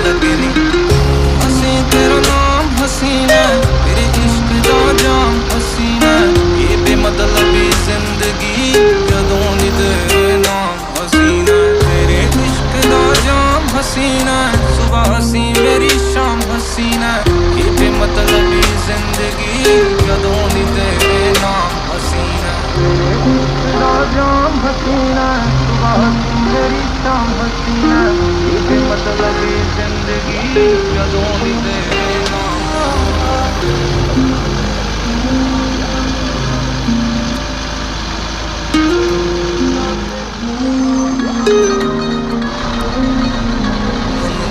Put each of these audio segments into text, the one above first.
लगे नहीं। हसी तेरा नाम हसीना, तेरे इश्क दा जाम हसीना, ये बेमतलबी जिंदगी जदों दी तेरे नाम हसीना। तेरे इश्क दा जाम हसीना, सुबह हसी मेरी शाम हसीना, ये बेमतलबी जिंदगी जदों दी तेरे नाम हसीना। तेरे इश्क दा जाम हसीना, सुबह हसी मेरी शाम हसीना, ये बेमतलबी जिंदगी जदों दी तेरे नाम।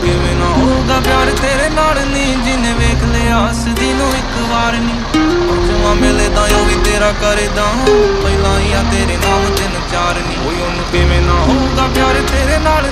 किवें ना होगा प्यार तेरे नाल नी, जिन्हें वेख लिया हसदी नूं इक वार नी। जवां मिले तां ओ भी तेरा करदा, पहलां ही आ तेरे नाम 3 4 नी। ओए ओनू किवें ना होगा प्यार तेरे नाल